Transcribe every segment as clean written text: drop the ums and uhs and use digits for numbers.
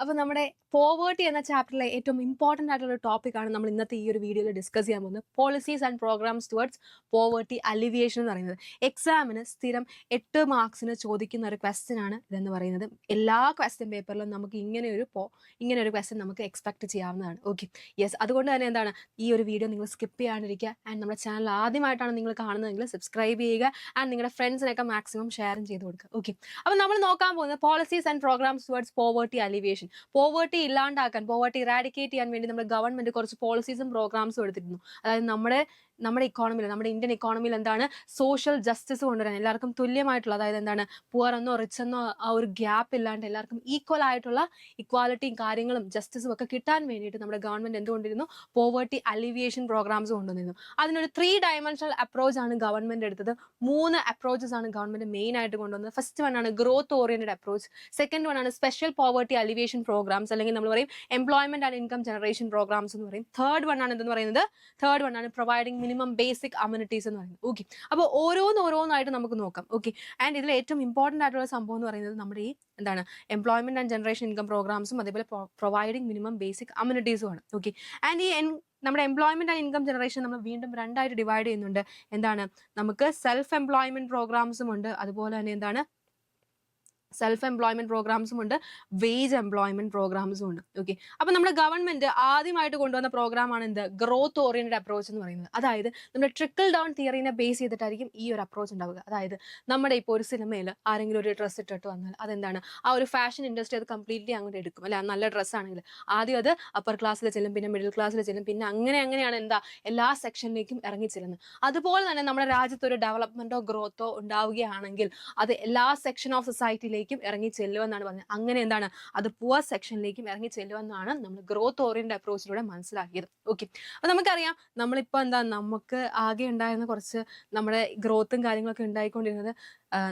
അപ്പോൾ നമ്മുടെ പോവേർട്ടി എന്ന ചാപ്റ്ററിലെ ഏറ്റവും ഇമ്പോർട്ടൻ്റ് ആയിട്ടുള്ള ടോപ്പിക്കാണ് നമ്മൾ ഇന്നത്തെ ഈ ഒരു വീഡിയോയിൽ ഡിസ്കസ് ചെയ്യാൻ പോകുന്നത്. Policies and programmes towards poverty alleviation എന്ന് പറയുന്നത് എക്സാമിന് സ്ഥിരം 8 മാർക്സിന് ചോദിക്കുന്ന ഒരു ക്വസ്റ്റ്യൻ ആണ് ഇതെന്ന് പറയുന്നത്. എല്ലാ ക്വസ്റ്റ്യൻ പേപ്പറിലും നമുക്ക് ഇങ്ങനെ ഒരു ക്വസ്റ്റ്യൻ നമുക്ക് എക്സ്പെക്ട് ചെയ്യാവുന്നതാണ്. Okay, yes. അതുകൊണ്ട് തന്നെ എന്താണ് ഈ ഒരു വീഡിയോ നിങ്ങൾ സ്കിപ്പ് ചെയ്യാണ്ടിരിക്കുക. ആൻഡ് നമ്മുടെ ചാനൽ ആദ്യമായിട്ടാണ് നിങ്ങൾ കാണുന്നതെങ്കിൽ സബ്സ്ക്രൈബ് ചെയ്യുക. ആൻഡ് നിങ്ങളുടെ ഫ്രണ്ട്സിനൊക്കെ മാക്സിമം ഷെയറും ചെയ്ത് കൊടുക്കുക. ഓക്കെ, അപ്പോൾ നമ്മൾ നോക്കാൻ പോകുന്നത് policies and programmes towards poverty alleviation. Poverty ഇല്ലാണ്ടാക്കാൻ, പോവേർട്ടി ഇറാഡിക്കേറ്റ് ചെയ്യാൻ വേണ്ടി നമ്മുടെ ഗവൺമെന്റ് കുറച്ച് പോളിസീസും പ്രോഗ്രാംസും എടുത്തിരുന്നു. അതായത് നമ്മുടെ ഇക്കോണമിയിൽ, നമ്മുടെ ഇന്ത്യൻ ഇക്കോണമിയിൽ എന്താണ് സോഷ്യൽ ജസ്റ്റിസ് കൊണ്ടുവരാൻ, എല്ലാവർക്കും തുല്യമായിട്ടുള്ള, അതായത് എന്താണ് പുവർ എന്നോ റിച്ച് എന്നോ ആ ഒരു ഗ്യാപ്പ് ഇല്ലാണ്ട് എല്ലാവർക്കും ഈക്വൽ ആയിട്ടുള്ള ഇക്വാലിറ്റിയും കാര്യങ്ങളും ജസ്റ്റിസും ഒക്കെ കിട്ടാൻ വേണ്ടിയിട്ട് നമ്മുടെ ഗവൺമെന്റ് എന്തുകൊണ്ടിരുന്നു, പോവേർട്ടി അലിവിയേഷൻ പ്രോഗ്രാംസ് കൊണ്ടുവന്നിരുന്നു. അതിനൊരു 3 ഡയമെൻഷണൽ അപ്രോച്ച് ആണ് ഗവൺമെന്റ് എടുത്തത്. 3 അപ്രോച്ചസ് ആണ് ഗവൺമെന്റ് മെയിൻ ആയിട്ട് കൊണ്ടുവന്നത്. ഫസ്റ്റ് വൺ ആണ് growth oriented approach. Second one ആണ് സ്പെഷ്യൽ പോവേർട്ടി അലിവിയേഷൻ പ്രോഗ്രാംസ്, അല്ലെങ്കിൽ നമ്മൾ പറയും employment and income generation programmes എന്ന് പറയും. തേർഡ് വൺ ആണ് എന്തെന്ന് പറയുന്നത്, തേർഡ് വൺ ആണ് പ്രൊവൈഡിംഗ് മിനിമം ബേസിക് അമ്യൂണിറ്റീസ് എന്ന് പറയുന്നത്. ഓക്കെ, അപ്പോൾ ഓരോന്നായിട്ട് നമുക്ക് നോക്കാം. ഓക്കെ, ആൻഡ് ഇതിൽ ഏറ്റവും ഇമ്പോർട്ടൻ്റ് ആയിട്ടുള്ള സംഭവം എന്ന് പറയുന്നത് നമ്മുടെ ഈ എന്താണ് എംപ്ലോയ്മെന്റ് ആൻഡ് ജനറേഷൻ ഇൻകം പ്രോഗ്രാംസും അതേപോലെ പ്രൊവൈഡിംഗ് മിനിമം ബേസിക് അമ്യൂണിറ്റീസും ആണ്. ഓക്കെ, ആൻഡ് ഈ നമ്മുടെ എംപ്ലോയ്മെന്റ് ആൻഡ് ഇൻകം ജനറേഷൻ നമ്മൾ വീണ്ടും രണ്ടായിട്ട് ഡിവൈഡ് ചെയ്യുന്നുണ്ട്. എന്താണ്, നമുക്ക് സെൽഫ് എംപ്ലോയ്മെന്റ് പ്രോഗ്രാംസും ഉണ്ട്, അതുപോലെ തന്നെ എന്താണ് സെൽഫ് എംപ്ലോയ്മെന്റ് പ്രോഗ്രാംസും ഉണ്ട്, വേജ് എംപ്ലോയ്മെന്റ് പ്രോഗ്രാംസും ഉണ്ട്. ഓക്കെ, അപ്പൊ നമ്മുടെ ഗവൺമെന്റ് ആദ്യമായിട്ട് കൊണ്ടുവന്ന പ്രോഗ്രാമാണ് എന്ത്, ഗ്രോത്ത് ഓറിയന്റഡ് അപ്രോച്ച് എന്ന് പറയുന്നത്. അതായത് നമ്മുടെ ട്രിക്കിൾ ഡൗൺ തിയറിനെ ബേസ് ചെയ്തിട്ടായിരിക്കും ഈ ഒരു അപ്രോച്ച് ഉണ്ടാവുക. അതായത് നമ്മുടെ ഇപ്പോൾ ഒരു സിനിമയിൽ ആരെങ്കിലും ഒരു ഡ്രസ്സ് ഇട്ടിട്ട് വന്നാൽ അതെന്താണ്, ആ ഒരു ഫാഷൻ ഇൻഡസ്ട്രി അത് കംപ്ലീറ്റ്ലി അങ്ങോട്ട് എടുക്കും അല്ലെ. നല്ല ഡ്രസ്സ് ആണെങ്കിൽ ആദ്യം അത് അപ്പർ ക്ലാസ്സിൽ ചെല്ലും, പിന്നെ മിഡിൽ ക്ലാസ്സിൽ ചെല്ലും, പിന്നെ അങ്ങനെയാണ് എന്താ എല്ലാ സെക്ഷനിലേക്കും ഇറങ്ങി ചെല്ലുന്നത്. അതുപോലെ തന്നെ നമ്മുടെ രാജ്യത്ത് ഒരു ഡെവലപ്മെന്റോ ഗ്രോത്തോ ഉണ്ടാവുകയാണെങ്കിൽ അത് എല്ലാ സെക്ഷൻ ഓഫ് സൊസൈറ്റിയിലേക്കും ഇറങ്ങി ചെല്ലുമെന്നാണ് പറഞ്ഞത്. അങ്ങനെ എന്താണ്, അത് പുവർ സെക്ഷനിലേക്കും ഇറങ്ങി ചെല്ലുമെന്നാണ് നമ്മൾ ഗ്രോത്ത് ഓറിയന്റഡ് അപ്രോച്ചിലൂടെ മനസ്സിലാക്കിയത്. ഓക്കെ, അപ്പൊ നമുക്കറിയാം നമ്മളിപ്പോ എന്താ, നമുക്ക് ആകെ ഉണ്ടായിരുന്ന കുറച്ച് നമ്മുടെ ഗ്രോത്തും കാര്യങ്ങളൊക്കെ ഉണ്ടായിക്കൊണ്ടിരുന്നത്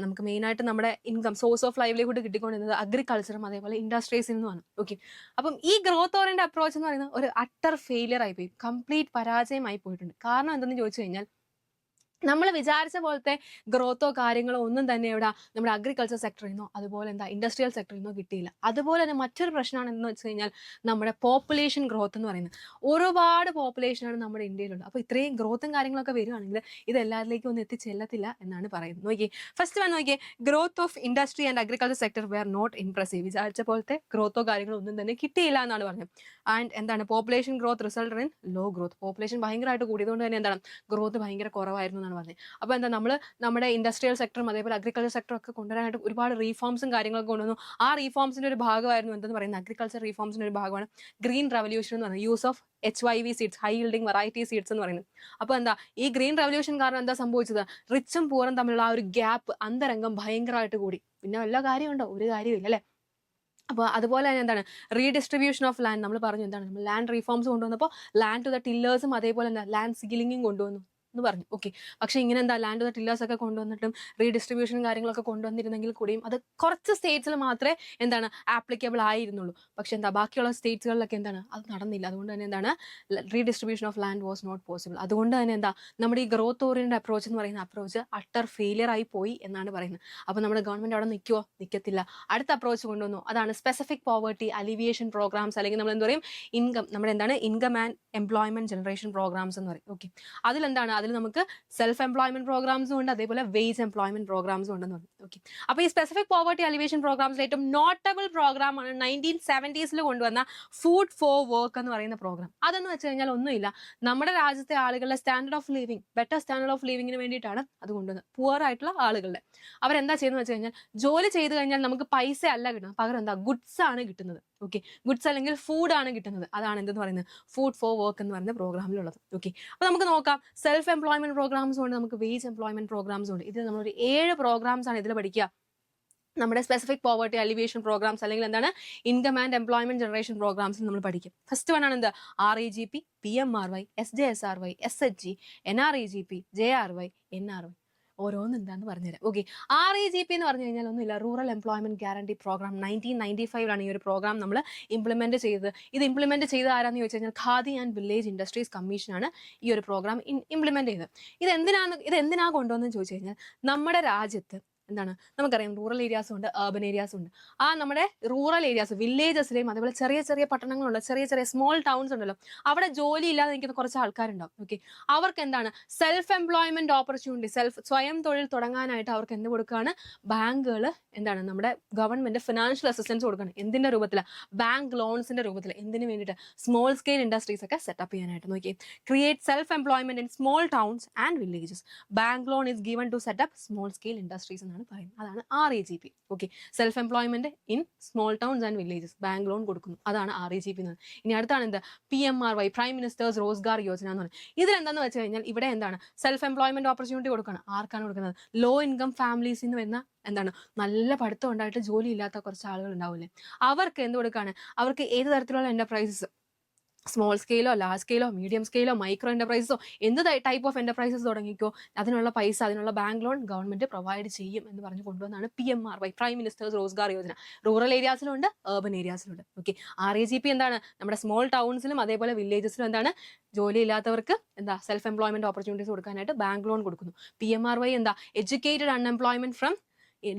നമുക്ക് മെയിനായിട്ട് നമ്മുടെ ഇൻകം സോഴ്സ് ഓഫ് ലൈവ്ലിഹുഡ് കിട്ടിക്കൊണ്ടിരുന്നത് അഗ്രികൾച്ചറും അതേപോലെ ഇൻഡസ്ട്രീസിൽ നിന്നുമാണ്. ഓക്കെ, അപ്പം ഈ ഗ്രോത്ത് ഓറിയന്റഡ് അപ്രോച്ച് എന്ന് പറയുന്നത് ഒരു അട്ടർ ഫെയിലിയർ ആയി പോയി, കംപ്ലീറ്റ് പരാജയമായി പോയിട്ടുണ്ട്. കാരണം എന്തെന്ന് ചോദിച്ചു കഴിഞ്ഞാൽ നമ്മൾ വിചാരിച്ച പോലത്തെ ഗ്രോത്തോ കാര്യങ്ങളോ ഒന്നും തന്നെ ഇവിടെ നമ്മുടെ അഗ്രികൾച്ചർ സെക്ടറിൽ നിന്നോ അതുപോലെ എന്താ ഇൻഡസ്ട്രിയൽ സെക്ടറിൽ നിന്നോ കിട്ടിയില്ല. അതുപോലെ തന്നെ മറ്റൊരു പ്രശ്നമാണ് എന്ന് വെച്ച് കഴിഞ്ഞാൽ നമ്മുടെ പോപ്പുലേഷൻ ഗ്രോത്ത് എന്ന് പറയുന്നത്. ഒരുപാട് പോപ്പുലേഷനാണ് നമ്മുടെ ഇന്ത്യയിലുള്ളത്. അപ്പോൾ ഇത്രയും ഗ്രോത്തും കാര്യങ്ങളൊക്കെ വരികയാണെങ്കിൽ ഇത് എല്ലാവരിലേക്കും ഒന്നും എത്തിച്ചെല്ലത്തില്ല എന്നാണ് പറയുന്നത്. നോക്കിയേ, ഫസ്റ്റ് വൺ നോക്കിയേ, growth of industry and agriculture sector were not impressive. വിചാരിച്ച പോലത്തെ ഗ്രോത്തോ കാര്യങ്ങളോ ഒന്നും തന്നെ കിട്ടിയില്ല എന്നാണ് പറഞ്ഞത്. ആൻഡ് എന്താണ്, population growth result in law growth. Population ഭയങ്കരമായിട്ട് കൂടിയതുകൊണ്ട് തന്നെ എന്താണ് ഗ്രോത്ത് ഭയങ്കര കുറവായിരുന്നു. പറഞ്ഞത്. അപ്പൊ എന്താ, നമ്മുടെ ഇൻഡസ്ട്രിയൽ സെക്ടറും അതേപോലെ അഗ്രികൾച്ചർ സെക്ടറും ഒക്കെ കൊണ്ടുവരാനായിട്ട് ഒരുപാട് റീഫോംസും കാര്യങ്ങളൊക്കെ കൊണ്ടുവന്നു. ആ റീഫോംസിന്റെ ഒരു ഭാഗമായിരുന്നു എന്തെന്ന് പറയുന്നത്, അഗ്രികൾച്ചർ റീഫോംസിന്റെ ഒരു ഭാഗമാണ് ഗ്രീൻ റെവല്യൂഷൻ എന്ന് പറയുന്നത്. Use of HYV seeds, high yielding variety seeds എന്ന് പറയുന്നത്. അപ്പൊ എന്താ, ഈ ഗ്രീൻ റെവല്യൂഷൻ കാരണം എന്താ സംഭവിച്ചത്, റിച്ചും പൂറും തമ്മിലുള്ള ആ ഒരു ഗ്യാപ്പ്, അന്തരംഗം ഭയങ്കരമായിട്ട് കൂടി. പിന്നെ വല്ല കാര്യമുണ്ടോ, ഒരു കാര്യമില്ല അല്ലെ. അപ്പോൾ അതുപോലെ തന്നെ എന്താണ്, റീഡിസ്ട്രിബ്യൂഷൻ ഓഫ് ലാൻഡ്. നമ്മൾ പറഞ്ഞു എന്താണ്, നമ്മൾ ലാൻഡ് റീഫോംസ് കൊണ്ടുവന്നപ്പോൾ ലാൻഡ് ടു ദ ടില്ലേഴ്സും അതേപോലെ എന്താ ലാൻഡ് സീലിംഗും കൊണ്ടുവന്നു എന്ന് പറഞ്ഞു. ഓക്കെ, പക്ഷെ ഇങ്ങനെ എന്താ ലാൻഡ് ടു ദ ടില്ലേഴ്സ് ഒക്കെ കൊണ്ടുവന്നിട്ടും റീഡിസ്ട്രിബ്യൂഷൻ കാര്യങ്ങളൊക്കെ കൊണ്ടുവന്നിരുന്നെങ്കിൽ കൂടിയും അത് കുറച്ച് സ്റ്റേറ്റ്സിൽ മാത്രമേ എന്താണ് ആപ്ലിക്കബിൾ ആയിരുന്നുള്ളൂ. പക്ഷെ എന്താ ബാക്കിയുള്ള സ്റ്റേറ്റ്സുകളിലൊക്കെ എന്താണ് അത് നടന്നില്ല. അതുകൊണ്ട് തന്നെ എന്താണ് redistribution of land was not possible. അതുകൊണ്ട് തന്നെ എന്താ നമ്മുടെ ഈ ഗ്രോത്ത് ഓറിയന്റഡ് അപ്രോച്ച് എന്ന് പറയുന്ന അപ്രോച്ച് അട്ടർ ഫെയിലിയർ ആയി പോയി എന്നാണ് പറയുന്നത്. അപ്പോൾ നമ്മുടെ ഗവൺമെന്റ് അവിടെ നിൽക്കുമോ, നിൽക്കത്തില്ല. അടുത്ത അപ്രോച്ച് കൊണ്ടുവന്നു, അതാണ് സ്പെസിഫിക് പോവർട്ടി അലിവിയേഷൻ പ്രോഗ്രാംസ്, അല്ലെങ്കിൽ നമ്മൾ എന്താ പറയും നമ്മുടെ എന്താണ് income and employment generation programmes എന്ന് പറയും. ഓക്കെ, അതിലെന്താണ്, അതിൽ നമുക്ക് സെൽഫ് എംപ്ലോയ്മെന്റ് പ്രോഗ്രാംസും ഉണ്ട്, അതേപോലെ വേജ് എംപ്ലോയ്മെന്റ് പ്രോഗ്രാംസും ഉണ്ടെന്ന് പറഞ്ഞു. ഓക്കെ, അപ്പോൾ ഈ സ്പെസിഫിക് പോവർട്ടി അലിവേഷൻ പ്രോഗ്രാംസിൽ ഏറ്റവും നോട്ടബിൾ പ്രോഗ്രാമാണ് 1970s കൊണ്ടുവന്ന ഫുഡ് ഫോർ വർക്ക് എന്ന് പറയുന്ന പ്രോഗ്രാം. അതെന്ന് വെച്ച് കഴിഞ്ഞാൽ ഒന്നുമില്ല, നമ്മുടെ രാജ്യത്തെ ആളുകളുടെ standard of living, better standard of ലിവിങ്ങിന് വേണ്ടിയിട്ടാണ് അത് കൊണ്ടുവന്നത്. പുവർ ആയിട്ടുള്ള ആളുകളുടെ അവരെന്താ ചെയ്യുന്നത് വെച്ച് കഴിഞ്ഞാൽ, ജോലി ചെയ്ത് കഴിഞ്ഞാൽ നമുക്ക് പൈസ അല്ല കിട്ടുന്നത്, പകരം എന്താ ഗുഡ്സ് ആണ് കിട്ടുന്നത്. ഓക്കെ, ഗുഡ്സ് അല്ലെങ്കിൽ ഫുഡ് ആണ് കിട്ടുന്നത്. അതാണ് എന്തെന്ന് പറയുന്നത് ഫുഡ് ഫോർ വർക്ക് എന്ന് പറയുന്ന പ്രോഗ്രാമിലുള്ളത്. ഓക്കെ, അപ്പോൾ നമുക്ക് നോക്കാം, സെൽഫ് എംപ്ലോയ്മെന്റ് പ്രോഗ്രാംസും ഉണ്ട്, നമുക്ക് വേജ് എംപ്ലോയ്മെന്റ് പ്രോഗ്രാംസും ഉണ്ട്. ഇത് നമ്മളൊരു 7 പ്രോഗ്രാംസ് ആണ് ഇതിൽ പഠിക്കുക. നമ്മുടെ സ്പെസിഫിക് പോവർട്ടി അലിവിയേഷൻ പ്രോഗ്രാംസ്, അല്ലെങ്കിൽ എന്താണ് income and employment generation programmes നമ്മൾ പഠിക്കും. ഫസ്റ്റ് വൺ ആണ് എന്ത്, RAGP, PMRY, SJSRY, SHG, NREGP, JRY, NRY. ഓരോന്ന് എന്താന്ന് പറഞ്ഞുതരാം. ഓക്കെ, RAGP എന്ന് പറഞ്ഞു കഴിഞ്ഞാൽ ഒന്നുമില്ല, റൂറൽ എംപ്ലോയ്മെന്റ് ഗ്യാരണ്ടി പ്രോഗ്രാം. 1995 ഈ ഒരു പ്രോഗ്രാം നമ്മൾ ഇംപ്ലിമെന്റ് ചെയ്തത്. ഇത് ഇംപ്ലിമെന്റ് ചെയ്ത് ആരാന്ന് ചോദിച്ചു കഴിഞ്ഞാൽ ഖാദി ആൻഡ് വില്ലേജ് ഇൻഡസ്ട്രീസ് കമ്മീഷനാണ് ഈ ഒരു പ്രോഗ്രാം ഇംപ്ലിമെന്റ് ചെയ്തത്. ഇത് എന്തിനാ കൊണ്ടുവന്നെന്ന് ചോദിച്ചു കഴിഞ്ഞാൽ, നമ്മുടെ രാജ്യത്ത് എന്താണ് നമുക്കറിയാം റൂറൽ ഏരിയാസും ഉണ്ട്, അർബൻ ഏരിയാസും ഉണ്ട്. ആ നമ്മുടെ റൂറൽ ഏരിയാസ് വില്ലേജസിലെയും അതേപോലെ ചെറിയ ചെറിയ പട്ടണങ്ങളുണ്ട്, ചെറിയ ചെറിയ സ്മോൾ ടൗൺസ് ഉണ്ടല്ലോ, അവിടെ ജോലി ഇല്ലാതെ നിൽക്കുന്ന കുറച്ച് ആൾക്കാരുണ്ടാവും. ഓക്കെ, അവർക്ക് എന്താണ് സെൽഫ് എംപ്ലോയ്മെന്റ് ഓപ്പർച്യൂണിറ്റി, സ്വയം തൊഴിൽ തുടങ്ങാനായിട്ട് അവർക്ക് എന്ത് കൊടുക്കുകയാണ്, ബാങ്കുകൾ എന്താണ് നമ്മുടെ ഗവൺമെന്റ് ഫിനാൻഷ്യൽ അസിസ്റ്റൻസ് കൊടുക്കുകയാണ്. എന്തിന്റെ രൂപത്തിലാണ്? ബാങ്ക് ലോൺസിന്റെ രൂപത്തിൽ. എന്തിനു വേണ്ടിയിട്ട്? സ്മോൾ സ്കെയിൽ ഇൻഡസ്ട്രീസ് ഒക്കെ സെറ്റപ്പ് ചെയ്യാനായിട്ട്. നോക്കി, create self employment in small towns and villages. Bank loan is given to set up small scale industries എന്നാണ് പറയുന്നത്. അതാണ് REGP. Okay, self employment in small towns and villages, bank loan കൊടുക്കുന്നു. അതാണ് REGP എന്ന്. ഇനി അടുത്താണ് എന്ത്? PMRY, prime minister's Rozgar Yojana എന്ന് പറയുന്നത്. ഇതിലെന്താന്ന് വെച്ച് കഴിഞ്ഞാൽ ഇവിടെ എന്താണ് സെൽഫ് എംപ്ലോയ്മെന്റ് ഓപ്പർച്യൂണിറ്റി കൊടുക്കണം. ആർക്കാണ് കൊടുക്കുന്നത്? ലോ ഇൻകം ഫാമിലീസിൽ നിന്ന് വരുന്ന എന്താണ് നല്ല പഠിത്തം ഉണ്ടായിട്ട് ജോലി ഇല്ലാത്ത കുറച്ച് ആളുകൾ ഉണ്ടാവില്ലേ, അവർക്ക് എന്ത് കൊടുക്കാണ്? അവർക്ക് ഏത് തരത്തിലുള്ള എന്റർപ്രൈസസ്, സ്മോൾ സ്കെയിലോ ലാർജ് സ്കെയിലോ മീഡിയം സ്കെയിലോ മൈക്രോ എന്റർപ്രൈസോ എന്ത് ടൈപ്പ് ഓഫ് എന്റർപ്രൈസസ് തുടങ്ങിക്കോ, അതിനുള്ള പൈസ, അതിനുള്ള ബാങ്ക് ലോൺ ഗവൺമെന്റ് പ്രൊവൈഡ് ചെയ്യും എന്ന് പറഞ്ഞു കൊണ്ടുവന്നാണ് PMRY, prime minister's Rozgar Yojana. Rural ഏരിയാസിലുണ്ട്, അർബൻ ഏരിയാസിലുണ്ട്. ഓക്കെ, REGP എന്താണ് നമ്മുടെ സ്മോൾ ടൗൺസിലും അതേപോലെ വില്ലേജസിലും എന്താണ് ജോലി ഇല്ലാത്തവർക്ക് എന്താ സെൽഫ് എംപ്ലോയ്മെന്റ് ഓപ്പർച്യൂണിറ്റീസ് കൊടുക്കാനായിട്ട് ബാങ്ക് ലോൺ കൊടുക്കുന്നു. PMRY എന്താ educated unemployment from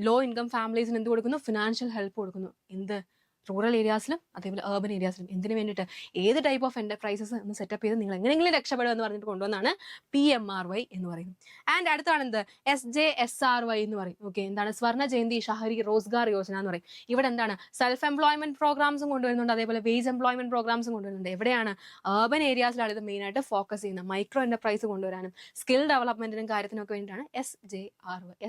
low income ഫാമിലീസിന് എന്ത് കൊടുക്കുന്നു? ഫിനാൻഷ്യൽ ഹെൽപ്പ് കൊടുക്കുന്നു. എന്ത്? റൂറൽ ഏരിയാസിലും അതേപോലെ അർബൻ ഏരിയാസിലും. എന്തിനു വേണ്ടിയിട്ട്? ഏത് ടൈപ്പ് ഓഫ് എന്റർപ്രൈസസ് ഒന്ന് സെറ്റപ്പ് ചെയ്ത് നിങ്ങൾ എങ്ങനെയെങ്കിലും രക്ഷപ്പെടുക എന്ന് പറഞ്ഞിട്ട് കൊണ്ടുവന്നാണ് PMRY എന്ന് പറയുന്നത്. ആൻഡ് അടുത്താണ് എന്ത്? SJSRY എന്ന് പറയും. ഓക്കെ, എന്താണ്? സ്വർണ്ണ ജയന്തി ഷഹരി റോസ്ഗാർ യോജന എന്ന് പറയും. ഇവിടെ എന്താണ് സെൽഫ് എംപ്ലോയ്മെന്റ് പ്രോഗ്രാംസും കൊണ്ടുവരുന്നുണ്ട്, അതേപോലെ വേജ് എംപ്ലോയ്മെന്റ് പ്രോഗ്രാംസും കൊണ്ടുവരുന്നുണ്ട്. എവിടെയാണ്? അർബൻ ഏരിയാസിലാണ് ഇത് മെയിൻ ആയിട്ട് ഫോക്കസ് ചെയ്യുന്നത്. മൈക്രോ എന്റർപ്രൈസ് കൊണ്ടുവരാനും സ്കിൽ ഡെവലപ്മെന്റിനും കാര്യത്തിനൊക്കെ വേണ്ടിയിട്ടാണ്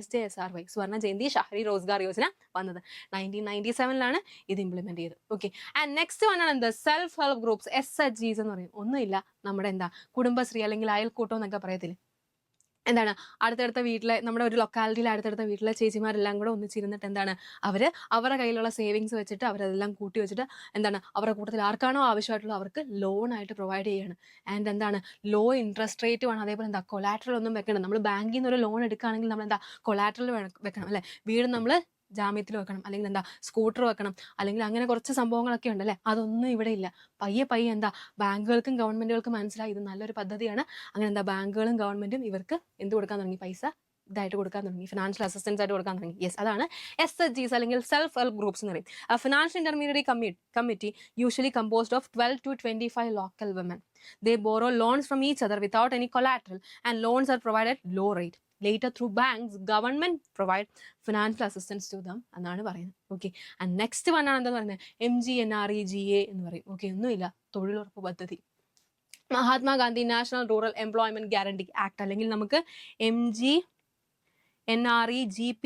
SJSRY സ്വർണ്ണ ജയന്തി ഷഹരി റോസ്ഗാർ യോജന വന്നത്. 1997 ഇത് ഇംപ്ലിമെന്റ് ചെയ്ത്. ഓക്കെ, ആൻഡ് നെക്സ്റ്റ് വൺ ആണ് എന്ത്? സെൽഫ് ഹെൽപ്പ് ഗ്രൂപ്പ്സ്, SHGs എന്ന് പറയും. ഒന്നുമില്ല, നമ്മുടെ എന്താ കുടുംബശ്രീ അല്ലെങ്കിൽ അയൽക്കൂട്ടം എന്നൊക്കെ പറയത്തില്ലേ, എന്താണ് അടുത്തടുത്ത വീട്ടിലെ നമ്മുടെ ഒരു ലൊക്കാലിറ്റിയിൽ അടുത്തടുത്ത വീട്ടിലെ ചേച്ചിമാരെല്ലാം കൂടെ ഒന്നിച്ചിരുന്നിട്ട് എന്താണ് അവരുടെ കയ്യിലുള്ള സേവിങ്സ് വെച്ചിട്ട് അവരെല്ലാം കൂട്ടി വെച്ചിട്ട് എന്താണ് അവരുടെ കൂട്ടത്തിൽ ആർക്കാണോ ആവശ്യമായിട്ടുള്ള അവർക്ക് ലോൺ ആയിട്ട് പ്രൊവൈഡ് ചെയ്യാണ്. ആൻഡ് എന്താണ് ലോ ഇൻട്രസ്റ്റ് റേറ്റ് ആണ്. അതേപോലെ എന്താ കൊലാട്രൽ ഒന്നും വെക്കണം. നമ്മൾ ബാങ്കിൽ നിന്ന് ഒരു ലോൺ എടുക്കുകയാണെങ്കിൽ നമ്മൾ എന്താ കൊലാട്രൽ വെക്കണം അല്ലെ, വീട് നമ്മൾ ജാമ്യത്തിൽ വെക്കണം, അല്ലെങ്കിൽ എന്താ സ്കൂട്ടർ വെക്കണം, അല്ലെങ്കിൽ അങ്ങനെ കുറച്ച് സംഭവങ്ങളൊക്കെ ഉണ്ട് അല്ലേ, അതൊന്നും ഇവിടെ ഇല്ല. പയ്യെ പയ്യെ എന്താ ബാങ്കുകൾക്കും ഗവൺമെന്റുകൾക്കും മനസ്സിലായി ഇത് നല്ലൊരു പദ്ധതിയാണ്. അങ്ങനെ എന്താ ബാങ്കുകളും ഗവൺമെന്റും ഇവർക്ക് എന്ത് കൊടുക്കാൻ തുടങ്ങി? പൈസ ഇതായിട്ട് കൊടുക്കാൻ തുടങ്ങി, ഫിനാൻഷ്യൽ അസിസ്റ്റൻസ് ആയിട്ട് കൊടുക്കാൻ തുടങ്ങി. യെസ്, അതാണ് SHGs അല്ലെങ്കിൽ സെൽഫ് ഹെൽപ്പ് ഗ്രൂപ്പ്സ് എന്ന് പറയും. Financial intermediary committee usually composed of 12 to 25 local women. They borrow loans from each other without any collateral and loans are provided low rate. Later through banks, government provide financial assistance to them എന്നാണ് പറയുന്നത്. Okay, and next one ആണ് എന്താ പറയുന്നത്? MGNREGA എന്ന് പറയും. Okay, ഒന്നുമില്ല, തൊഴിലുറപ്പ് പദ്ധതി. Mahatma Gandhi national rural employment guarantee act, അല്ലെങ്കിൽ നമുക്ക് MGNREGP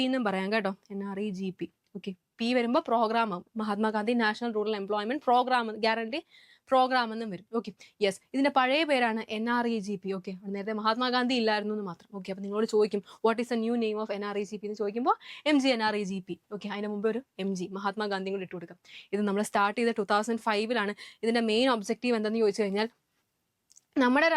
എന്നും പറയാം കേട്ടോ. NREGP. ഓക്കെ, P വരുമ്പോൾ പ്രോഗ്രാം ആവും. Mahatma Gandhi national rural employment programme guarantee programme എന്നും വരും. ഓക്കെ, യെസ്, ഇതിന്റെ പഴയ പേരാണ് NREGP. ഓക്കെ, നേരത്തെ മഹാത്മാഗാന്ധി ഇല്ലായിരുന്നു എന്ന് മാത്രം. ഓക്കെ, അപ്പൊ നിങ്ങളോട് ചോദിക്കും what is A new name of NREGP എന്ന് ചോദിക്കുമ്പോൾ MGNREGP. ഓക്കെ, അതിന് മുമ്പ് ഒരു MG മഹാത്മാഗാന്ധി കൂടി ഇട്ട് കൊടുക്കാം. ഇത് നമ്മൾ സ്റ്റാർട്ട് ചെയ്ത 2005 ഇതിന്റെ മെയിൻ ഒബ്ജക്റ്റീവ് എന്തെന്ന് ചോദിച്ചു കഴിഞ്ഞാൽ നമ്മുടെ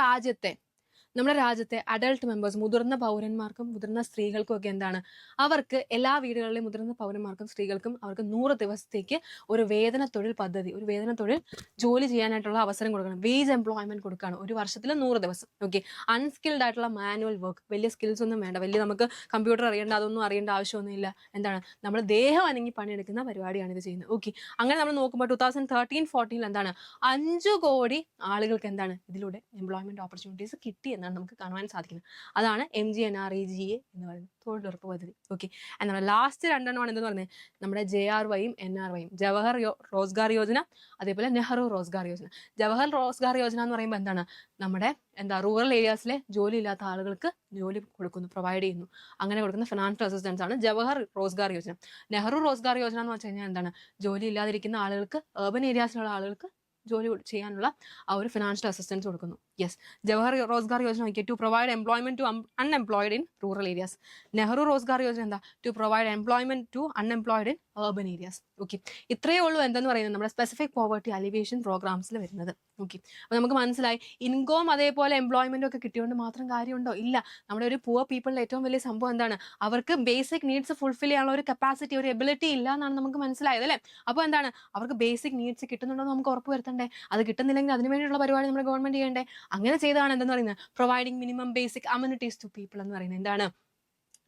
രാജ്യത്തെ അഡൾട്ട് മെമ്പേഴ്സ്, മുതിർന്ന പൗരന്മാർക്കും മുതിർന്ന സ്ത്രീകൾക്കും ഒക്കെ എന്താണ് അവർക്ക് എല്ലാ വീടുകളിലെയും മുതിർന്ന പൗരന്മാർക്കും സ്ത്രീകൾക്കും അവർക്ക് 100 ദിവസത്തേക്ക് ഒരു വേതന തൊഴിൽ പദ്ധതി, ഒരു വേതന തൊഴിൽ ജോലി ചെയ്യാനായിട്ടുള്ള അവസരം കൊടുക്കണം. വേജ് എംപ്ലോയ്മെന്റ് കൊടുക്കുകയാണ് ഒരു വർഷത്തിൽ 100 ദിവസം. ഓക്കെ, അൺസ്കിൽഡ് ആയിട്ടുള്ള മാനുവൽ വർക്ക്, വലിയ സ്കിൽസ് ഒന്നും വേണ്ട, വലിയ നമുക്ക് കമ്പ്യൂട്ടർ അറിയേണ്ട അതൊന്നും അറിയേണ്ട ആവശ്യമൊന്നുമില്ല. എന്താണ് നമ്മൾ ദേഹം അനങ്ങി പണിയെടുക്കുന്ന പരിപാടിയാണ് ഇത് ചെയ്യുന്നത്. ഓക്കെ, അങ്ങനെ നമ്മൾ നോക്കുമ്പോൾ 2013-14 എന്താണ് 5 കോടി ആളുകൾക്ക് എന്താണ് ഇതിലൂടെ എംപ്ലോയ്മെന്റ് ഓപ്പർച്യൂണിറ്റീസ് കിട്ടി എന്നാണ് നമുക്ക് കാണുവാൻ സാധിക്കുന്നത്. അതാണ് MGNREGA എന്ന് പറയുന്നത്, തൊഴിലുറപ്പ് പദ്ധതി. ഓക്കെ, നമ്മുടെ ലാസ്റ്റ് രണ്ടെണ്ണമാണ് എന്തെന്ന് പറയുന്നത് നമ്മുടെ JRYയും NRYയും, ജവഹർ റോസ്ഗാർ യോജന, അതേപോലെ നെഹ്റു റോസ്ഗാർ യോജന. ജവഹർ റോസ്ഗാർ യോജന എന്ന് പറയുമ്പോൾ എന്താണ് നമ്മുടെ റൂറൽ ഏരിയാസിലെ ജോലി ഇല്ലാത്ത ആളുകൾക്ക് ജോലി കൊടുക്കുന്നു, പ്രൊവൈഡ് ചെയ്യുന്നു. അങ്ങനെ കൊടുക്കുന്ന ഫിനാൻഷ്യൽ അസിസ്റ്റൻസ് ആണ് ജവഹർ റോസ്ഗാർ യോജന. നെഹ്റു റോസ്ഗാർ യോജന എന്ന് വെച്ച് കഴിഞ്ഞാൽ എന്താണ് ജോലി ഇല്ലാതിരിക്കുന്ന ആളുകൾക്ക്, അർബൻ ഏരിയാസിലുള്ള ആളുകൾക്ക് ജോലി ചെയ്യാനുള്ള ആ ഒരു ഫിനാൻഷ്യൽ അസിസ്റ്റൻസ് കൊടുക്കുന്നു. യെസ്, ജവഹർ റോസ്ഗാർ യോജന നോക്കിയാൽ to provide employment to unemployed in rural areas. Nehru Rozgar Yojana എന്താ to provide employment to unemployed in urban areas. Okay, ഇത്രയേ ഉള്ളൂ എന്തെന്ന് പറയുന്നത് നമ്മുടെ സ്പെസിഫിക് പോവർട്ടി അലിവേഷൻ പ്രോഗ്രാംസിൽ വരുന്നത്. ഓക്കെ, അപ്പോൾ നമുക്ക് മനസ്സിലായി ഇൻകം അതേപോലെ എംപ്ലോയ്മെന്റും ഒക്കെ കിട്ടിയോണ്ട് മാത്രം കാര്യമുണ്ടോ? ഇല്ല. നമ്മുടെ ഒരു പുവർ പീപ്പിളിന്റെ ഏറ്റവും വലിയ സംഭവം എന്താണ് അവർക്ക് ബേസിക് നീഡ്സ് ഫുൾഫിൽ ചെയ്യാനുള്ള ഒരു കപ്പാസിറ്റി, ഒരു എബിലിറ്റി ഇല്ല എന്നാണ് നമുക്ക് മനസ്സിലായത് അല്ലേ. അപ്പോൾ എന്താണ് അവർക്ക് ബേസിക് നീഡ്സ് കിട്ടുന്നുണ്ടോ എന്ന് നമുക്ക് ഉറപ്പ് വരുത്തണ്ടേ. അത് കിട്ടുന്നില്ലെങ്കിൽ അതിന് വേണ്ടിയുള്ള പരിപാടി നമ്മുടെ ഗവൺമെന്റ് ചെയ്യണ്ടേ. അങ്ങനെ ചെയ്തതാണ് എന്തെന്ന് പറയുന്നത് providing minimum basic amenities to people എന്ന് പറയുന്നത്. എന്താണ്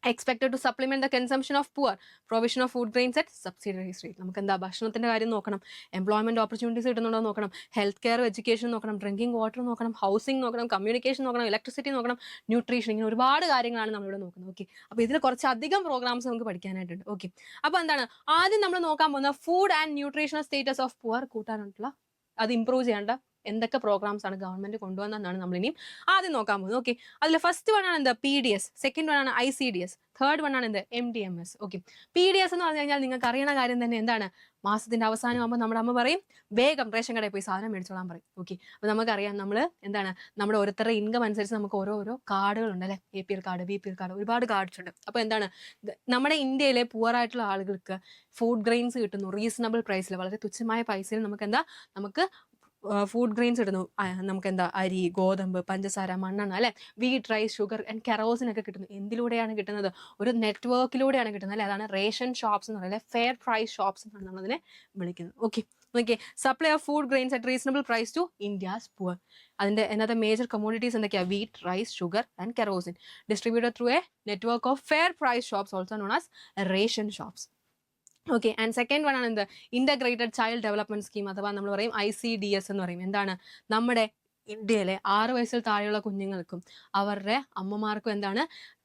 expected to supplement the consumption of poor, provision of food grains at subsidiaries rate. നമുക്ക് എന്താ ഭക്ഷണത്തിന്റെ കാര്യം നോക്കണം, എംപ്ലോയ്മെന്റ് ഓപ്പർച്യൂണിറ്റീസ് കിട്ടുന്നുണ്ടോ നോക്കണം, ഹെൽത്ത് കെയർ എഡ്യൂക്കേഷൻ നോക്കണം, ഡ്രിങ്കിങ് വാട്ടർ നോക്കണം, ഹൗസിംഗ് നോക്കണം, കമ്മ്യൂണിക്കേഷൻ നോക്കണം, ഇലക്ട്രിസിറ്റി നോക്കണം, ന്യൂട്രീഷൻ, ഇങ്ങനെ ഒരുപാട് കാര്യങ്ങളാണ് നമ്മളിവിടെ നോക്കുന്നത്. ഓക്കെ, അപ്പോൾ ഇതിൽ കുറച്ചധികം പ്രോഗ്രാംസ് നമുക്ക് പഠിക്കാനായിട്ടുണ്ട്. ഓക്കെ, അപ്പോൾ എന്താണ് ആദ്യം നമ്മൾ നോക്കാൻ പോകുന്ന food and nutritional status of poor കൂട്ടാനായിട്ടുള്ള, അത് ഇംപ്രൂവ് ചെയ്യേണ്ട എന്തൊക്കെ പ്രോഗ്രാംസ് ആണ് ഗവൺമെന്റ് കൊണ്ടുവന്നതെന്നാണ് നമ്മൾ ഇനിയും ആദ്യം നോക്കാൻ പോകുന്നത്. ഓക്കെ, അതിൽ ഫസ്റ്റ് വൺ ആണ് എന്താ PDS, സെക്കൻഡ് വൺ ആണ് ICDS, തേർഡ് വൺ ആണ് എന്ത് MDMS. ഓക്കെ, PDS എന്ന് പറഞ്ഞു കഴിഞ്ഞാൽ നിങ്ങൾക്ക് അറിയണ കാര്യം തന്നെ, എന്താണ് മാസത്തിന്റെ അവസാനം ആകുമ്പോൾ നമ്മുടെ അമ്മ പറയും വേഗം റേഷൻ കടയിൽ പോയി സാധനം മേടിച്ചോളാൻ പറയും. ഓക്കെ, അപ്പോൾ നമുക്കറിയാം നമ്മൾ എന്താണ് നമ്മുടെ ഓരോരുത്തരുടെ ഇൻകം അനുസരിച്ച് നമുക്ക് ഓരോ കാർഡുകളുണ്ട് അല്ലെ, APL കാർഡ്, BPL കാർഡ്, ഒരുപാട് കാർഡ്സ് ഉണ്ട്. അപ്പോൾ എന്താണ് നമ്മുടെ ഇന്ത്യയിലെ പുവർ ആയിട്ടുള്ള ആളുകൾക്ക് ഫുഡ് ഗ്രെയിൻസ് കിട്ടുന്നു റീസണബിൾ പ്രൈസിൽ, വളരെ തുച്ഛമായ പൈസയിൽ നമുക്ക് ഫുഡ് ഗ്രെയിൻസ് ഇടുന്നു. നമുക്ക് എന്താ അരി, ഗോതമ്പ്, പഞ്ചസാര, മണ്ണെണ്ണ അല്ലെ, wheat, rice, sugar and kerosene ഒക്കെ കിട്ടുന്നു. എന്തിലൂടെയാണ് കിട്ടുന്നത്? ഒരു നെറ്റ്വർക്കിലൂടെയാണ് കിട്ടുന്നത് അല്ലെ. അതാണ് റേഷൻ ഷോപ്സ് എന്ന് പറയുന്നത്, ഫെയർ പ്രൈസ് ഷോപ്സ് എന്നാണ് നമ്മളതിനെ വിളിക്കുന്നത്. Okay, supply of food grains at reasonable price to India's poor. അതിന്റെ എന്നത്തെ മേജർ കമ്മോഡിറ്റീസ് എന്തൊക്കെയാണ്? Wheat, rice, sugar and kerosene, distributed through a network of fair price shops, also known as ration shops. Okay, and second one ആണ് എന്ത്? Integrated child development scheme, അഥവാ നമ്മൾ പറയും ICDS എന്ന് പറയും. എന്താണ് നമ്മുടെ ഇന്ത്യയിലെ 6 വയസ്സിൽ താഴെയുള്ള കുഞ്ഞുങ്ങൾക്കും അവരുടെ അമ്മമാർക്കും എന്താണ്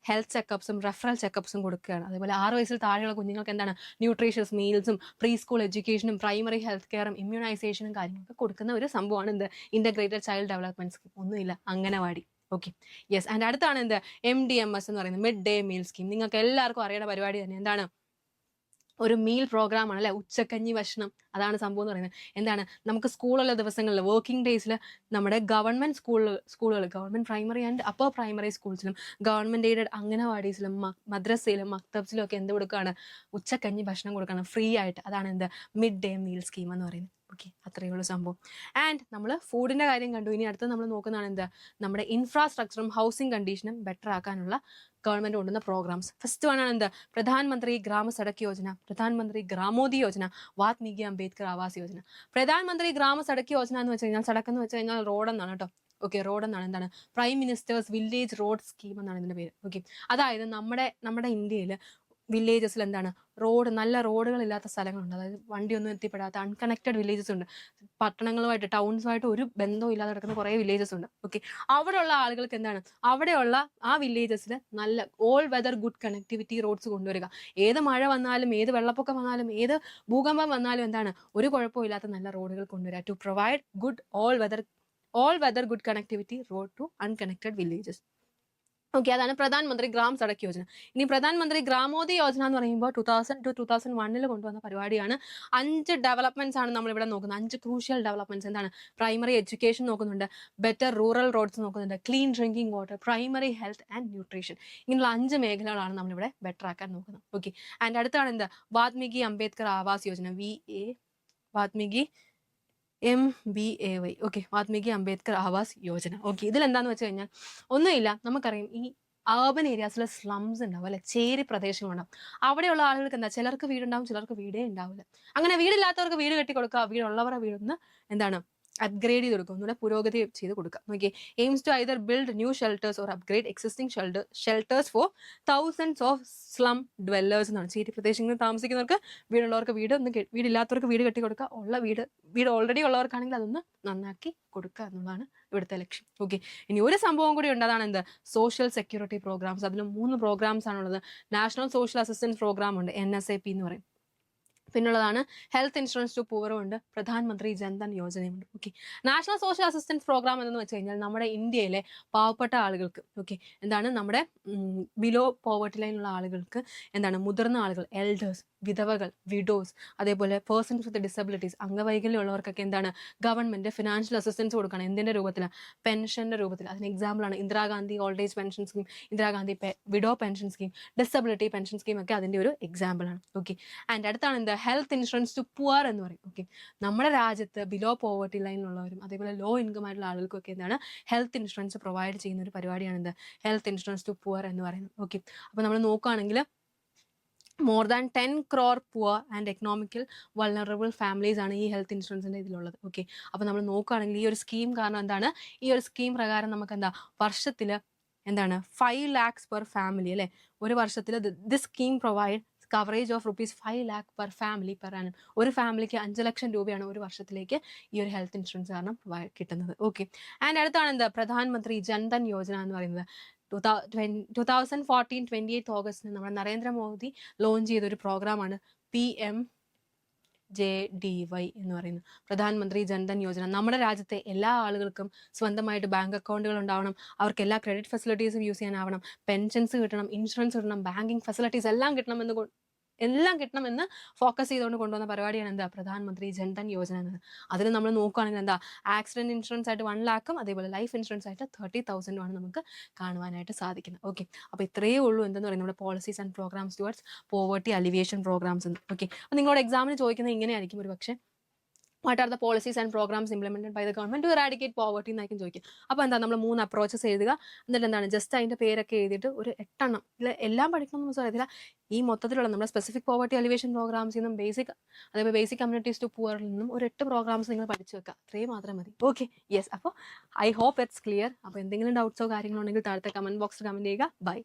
ഹെൽത്ത് ചെക്കപ്സും റെഫറൽ ചെക്കപ്സും കൊടുക്കുകയാണ്. അതേപോലെ 6 വയസ്സിൽ താഴെയുള്ള കുഞ്ഞുങ്ങൾക്ക് എന്താണ് ന്യൂട്രീഷ്യസ് മീൽസും പ്രീ സ്കൂൾ എഡ്യൂക്കേഷനും പ്രൈമറി ഹെൽത്ത് കെയറും ഇമ്മ്യൂണൈസേഷനും കാര്യങ്ങളൊക്കെ കൊടുക്കുന്ന ഒരു സംഭവമാണ് എന്ത്? Integrated child development scheme. ഒന്നുമില്ല, അംഗനവാടി. Okay, yes. ആൻഡ് അടുത്താണ് എന്ത്? MDMS എന്ന് പറയുന്നത്, മിഡ് ഡേ മീൽ സ്കീം. നിങ്ങൾക്ക് എല്ലാവർക്കും അറിയേണ്ട പരിപാടി തന്നെ. എന്താണ്? ഒരു മീൽ പ്രോഗ്രാം ആണ് അല്ലെ, ഉച്ചക്കഞ്ഞി ഭക്ഷണം. അതാണ് സംഭവം എന്ന് പറയുന്നത്. എന്താണ് നമുക്ക് സ്കൂളുള്ള ദിവസങ്ങളിൽ, വർക്കിംഗ് ഡേയ്സിൽ നമ്മുടെ ഗവൺമെന്റ് സ്കൂളുകൾ, government primary and upper primary സ്കൂൾസിലും ഗവൺമെന്റ് എയ്ഡഡ് അംഗനവാടീസിലും മദ്രസയിലും മക്തബ്സിലും ഒക്കെ എന്ത് കൊടുക്കുകയാണ്? ഉച്ചക്കഞ്ഞി ഭക്ഷണം കൊടുക്കുകയാണ് ഫ്രീ ആയിട്ട്. അതാണ് എന്ത്? മിഡ് ഡേ മീൽ സ്കീം എന്ന് പറയുന്നത്. ഓക്കെ, അത്രയേ ഉള്ളൂ സംഭവം. ആൻഡ് നമ്മൾ ഫുഡിന്റെ കാര്യം കണ്ടു. ഇനി അടുത്ത് നമ്മൾ നോക്കുന്നതാണ് എന്ത്? നമ്മുടെ ഇൻഫ്രാസ്ട്രക്ചറും ഹൗസിംഗ് കണ്ടീഷനും ബെറ്റർ ആക്കാനുള്ള ഗവൺമെന്റ് കൊണ്ടുവന്ന പ്രോഗ്രാംസ്. ഫസ്റ്റ് വൺ ആണ് എന്ത്? പ്രധാനമന്ത്രി ഗ്രാമ സഡക് യോജന, പ്രധാനമന്ത്രി ഗ്രാമോദി യോജന, വാത്മീകി അംബേദ്കർ ആവാസ് യോജന. പ്രധാനമന്ത്രി ഗ്രാമ സഡക് യോജന എന്ന് വെച്ച് കഴിഞ്ഞാൽ, സഡക് എന്ന് വെച്ച് കഴിഞ്ഞാൽ റോഡ് എന്നാണ് കേട്ടോ. ഓക്കെ, റോഡ് എന്നാണ്. എന്താണ്? Prime ministers village road scheme എന്നാണ് ഇതിന്റെ പേര്. ഓക്കെ, അതായത് നമ്മുടെ ഇന്ത്യയിൽ വില്ലേജസിൽ എന്താണ് നല്ല റോഡുകളില്ലാത്ത സ്ഥലങ്ങളുണ്ട്. അതായത് വണ്ടിയൊന്നും എത്തിപ്പെടാത്ത അൺകണക്റ്റഡ് വില്ലേജസ് ഉണ്ട്. പട്ടണങ്ങളുമായിട്ട് ടൗൺസുമായിട്ട് ഒരു ബന്ധവും ഇല്ലാതെ കിടക്കുന്ന കുറേ വില്ലേജസ് ഉണ്ട്. ഓക്കെ, അവിടെയുള്ള ആളുകൾക്ക് എന്താണ് അവിടെയുള്ള ആ വില്ലേജസിൽ നല്ല all weather good connectivity roads കൊണ്ടുവരിക. ഏത് മഴ വന്നാലും, ഏത് വെള്ളപ്പൊക്കം വന്നാലും, ഏത് ഭൂകമ്പം വന്നാലും എന്താണ് ഒരു കുഴപ്പമില്ലാത്ത നല്ല റോഡുകൾ കൊണ്ടുവരിക. To provide good all weather good connectivity road to unconnected villages. Okay, അതാണ് പ്രധാനമന്ത്രി ഗ്രാം സഡക് യോജന. ഇനി പ്രധാനമന്ത്രി ഗ്രാമോദി യോജന എന്ന് പറയുമ്പോൾ 2000-2001 കൊണ്ടുവന്ന പരിപാടിയാണ്. 5 ഡെവലപ്മെന്റ്സ് ആണ് നമ്മളിവിടെ നോക്കുന്നത്. 5 ക്രൂഷ്യൽ ഡെവലപ്മെന്റ്സ്. എന്താണ്? പ്രൈമറി എഡ്യൂക്കേഷൻ നോക്കുന്നുണ്ട്, ബെറ്റർ റൂറൽ റോഡ്സ് നോക്കുന്നുണ്ട്, clean drinking water, primary health and nutrition. ഇങ്ങനെയുള്ള 5 മേഖലകളാണ് നമ്മളിവിടെ ബെറ്റർ ആക്കാൻ നോക്കുന്നത്. ഓക്കെ, ആൻഡ് അടുത്താണ് എന്ത്? Valmiki Ambedkar Awas Yojana, Valmiki MBAY. Okay, Valmiki Ambedkar Awas Yojana. Okay, ഇതിലെന്താന്ന് വെച്ച് കഴിഞ്ഞാൽ ഒന്നുമില്ല, നമുക്കറിയാം ഈ അർബൻ ഏരിയാസിലെ സ്ലംസ് ഉണ്ടാവും അല്ലെ, ചേരി പ്രദേശങ്ങളുണ്ടാവും. അവിടെയുള്ള ആളുകൾക്ക് എന്താ, ചിലർക്ക് വീടുണ്ടാവും, ചിലർക്ക് വീടേ ഉണ്ടാവില്ല. അങ്ങനെ വീടില്ലാത്തവർക്ക് വീട് കെട്ടി കൊടുക്കുക, വീടുള്ളവരുടെ വീടൊന്ന് എന്താണ് അപ്ഗ്രേഡ് ചെയ്ത് കൊടുക്കുക, ഒന്നുകൂടെ പുരോഗതി ചെയ്ത് കൊടുക്കുക. Okay, aims to either build new shelters or upgrade existing shelters for thousands of slum dwellers എന്നാണ്. ചേരി പ്രദേശങ്ങളിൽ താമസിക്കുന്നവർക്ക് വീടുള്ളവർക്ക് വീടില്ലാത്തവർക്ക് വീട് കെട്ടി കൊടുക്കുക, വീട് ഓൾറെഡി ഉള്ളവർക്കാണെങ്കിൽ അതൊന്ന് നന്നാക്കി കൊടുക്കുക എന്നുള്ളതാണ് ഇവിടുത്തെ ലക്ഷ്യം. ഓക്കെ, ഇനി ഒരു സംഭവം കൂടി ഉണ്ട്, അതാണ് എന്ത്? Social security programmes. അതിൽ 3 പ്രോഗ്രാംസ് ആണുള്ളത്. നാഷണൽ സോഷ്യൽ അസിസ്റ്റൻസ് പ്രോഗ്രാം ഉണ്ട്, NSAP എന്ന് പറയും. പിന്നുള്ളതാണ് ഹെൽത്ത് ഇൻഷുറൻസ് ടു പൂവറും ഉണ്ട്, പ്രധാനമന്ത്രി ജൻധൻ യോജനയുണ്ട്. Okay, national social assistance programme എന്ന് വെച്ച് കഴിഞ്ഞാൽ നമ്മുടെ ഇന്ത്യയിലെ പാവപ്പെട്ട ആളുകൾക്ക്, ഓക്കെ, എന്താണ് നമ്മുടെ ബിലോ പോവർട്ടി ലൈനുള്ള ആളുകൾക്ക്, എന്താണ് മുതിർന്ന ആളുകൾ, എൽഡേഴ്സ്, വിധവകൾ, വിഡോസ്, അതേപോലെ പേഴ്സൺസ് വിത്ത് ഡിസബിലിറ്റീസ്, അംഗവൈകല്യമുള്ളവർക്കൊക്കെ എന്താണ് ഗവൺമെന്റ് ഫിനാൻഷ്യൽ അസിസ്റ്റൻസ് കൊടുക്കണം. എന്തിന്റെ രൂപത്തിലാണ്? പെൻഷന്റെ രൂപത്തിൽ. അതിന് എക്സാമ്പിളാണ് Indira Gandhi old age pension scheme, Indira Gandhi widow pension scheme, disability pension scheme ഒക്കെ അതിന്റെ ഒരു എക്സാമ്പിൾ ആണ്. ഓക്കെ, ആൻഡ് അടുത്താണ് എന്ത്? ഹെൽത്ത് ഇൻഷുറൻസ് ടു പുവർ എന്ന് പറയും. ഓക്കെ, നമ്മുടെ രാജ്യത്ത് ബിലോ പോവർട്ടി ലൈനിലുള്ളവരും അതേപോലെ ലോ ഇൻകം ആയിട്ടുള്ള ആളുകൾക്കൊക്കെ എന്താണ് ഹെൽത്ത് ഇൻഷുറൻസ് പ്രൊവൈഡ് ചെയ്യുന്ന ഒരു പരിപാടിയാണ് എന്ത്? ഹെൽത്ത് ഇൻഷുറൻസ് ടു പുവർ എന്ന് പറയുന്നത്. ഓക്കെ, അപ്പോൾ നമ്മൾ നോക്കുകയാണെങ്കിൽ more than 10 crore poor and economical vulnerable families ആണ് ഈ ഹെൽത്ത് ഇൻഷുറൻസിന്റെ ഇതിലുള്ളത്. ഓക്കെ, അപ്പോൾ നമ്മൾ നോക്കുകയാണെങ്കിൽ ഈ ഒരു സ്കീം കാരണം എന്താണ്, ഈ ഒരു സ്കീം പ്രകാരം നമുക്ക് എന്താ വർഷത്തിൽ എന്താണ് 5 lakhs പെർ ഫാമിലി അല്ലേ. ഒരു വർഷത്തിൽ this scheme provide coverage of ₹5 lakh per family per annum. ഒരു ഫാമിലിക്ക് 5 ലക്ഷം രൂപയാണ് ഒരു വർഷത്തിലേക്ക് ഈ ഒരു ഹെൽത്ത് ഇൻഷുറൻസ് കാരണം കിട്ടുന്നത്. ഓക്കെ. ആൻഡ് അടുത്താണ് എന്താ പ്രധാനമന്ത്രി ജൻധൻ യോജന എന്ന് പറയുന്നത്. 2014 ഓഗസ്റ്റിന് നമ്മുടെ നരേന്ദ്രമോദി ലോഞ്ച് ചെയ്ത ഒരു പ്രോഗ്രാമാണ് PMJDY എന്ന് പറയുന്നത്, പ്രധാനമന്ത്രി ജൻധൻ യോജന. നമ്മുടെ രാജ്യത്തെ എല്ലാ ആളുകൾക്കും സ്വന്തമായിട്ട് ബാങ്ക് അക്കൗണ്ടുകൾ ഉണ്ടാവണം, അവർക്ക് എല്ലാ ക്രെഡിറ്റ് ഫെസിലിറ്റീസും യൂസ് ചെയ്യാനാവണം, പെൻഷൻസ് കിട്ടണം, ഇൻഷുറൻസ് കിട്ടണം, ബാങ്കിങ് ഫെസിലിറ്റീസ് എല്ലാം കിട്ടണമെന്ന് ഫോക്കസ് ചെയ്തുകൊണ്ട് കൊണ്ടുവന്ന പരിപാടിയാണ് എന്താ പ്രധാനമന്ത്രി ജൻധൻ യോജന എന്നത്. അതിൽ നമ്മൾ നോക്കുകയാണെങ്കിൽ എന്താ ആക്സിഡന്റ് ഇൻഷുറൻസ് ആയിട്ട് 1 lakhും അതേപോലെ ലൈഫ് ഇൻഷുറൻസ് ആയിട്ട് 30,000 നമുക്ക് കാണുവാനായിട്ട് സാധിക്കുന്നത്. ഓക്കെ. അപ്പോൾ ഇത്രയേ ഉള്ളൂ എന്തെന്ന് പറയുന്നത് നമ്മുടെ policies and programmes towards poverty alleviation programmes എന്ന്. ഓക്കെ. അപ്പോൾ നിങ്ങളോട് എക്സാമിന് ചോദിക്കുന്നത് ഇങ്ങനെയായിരിക്കും ഒരു പക്ഷേ, what are the policies and programmes implemented by the government to eradicate poverty എന്നായിരിക്കും ചോദിക്കും. അപ്പോൾ എന്താ നമ്മൾ 3 അപ്രോച്ചസ് എഴുതുക, എന്നിട്ട് എന്താണ് ജസ്റ്റ് അതിൻ്റെ പേരൊക്കെ എഴുതിയിട്ട് ഒരു 8 എണ്ണം എല്ലാം പഠിക്കണമെന്ന് അറിയത്തില്ല, ഈ മൊത്തത്തിലുള്ള നമ്മുടെ സ്പെസിഫിക് പോവർട്ടി അലിവേഷൻ പ്രോഗ്രാംസിൽ നിന്നും അതേപോലെ ബേസിക് കമ്മ്യൂണിറ്റീസ് ടു പുവറിൽ നിന്നും ഒരു 8 പ്രോഗ്രാംസ് നിങ്ങൾ പഠിച്ചു വെക്കുക. അത്രയും മാത്രം മതി. ഓക്കെ. യെസ്. അപ്പോൾ ഐ ഹോപ്പ് ഇറ്റ്സ് ക്ലിയർ. അപ്പോൾ എന്തെങ്കിലും ഡൗട്ട്സോ കാര്യങ്ങളോ ഉണ്ടെങ്കിൽ താഴത്തെ കമന്റ് ബോക്സിൽ കമന്റ് ചെയ്യുക. ബൈ.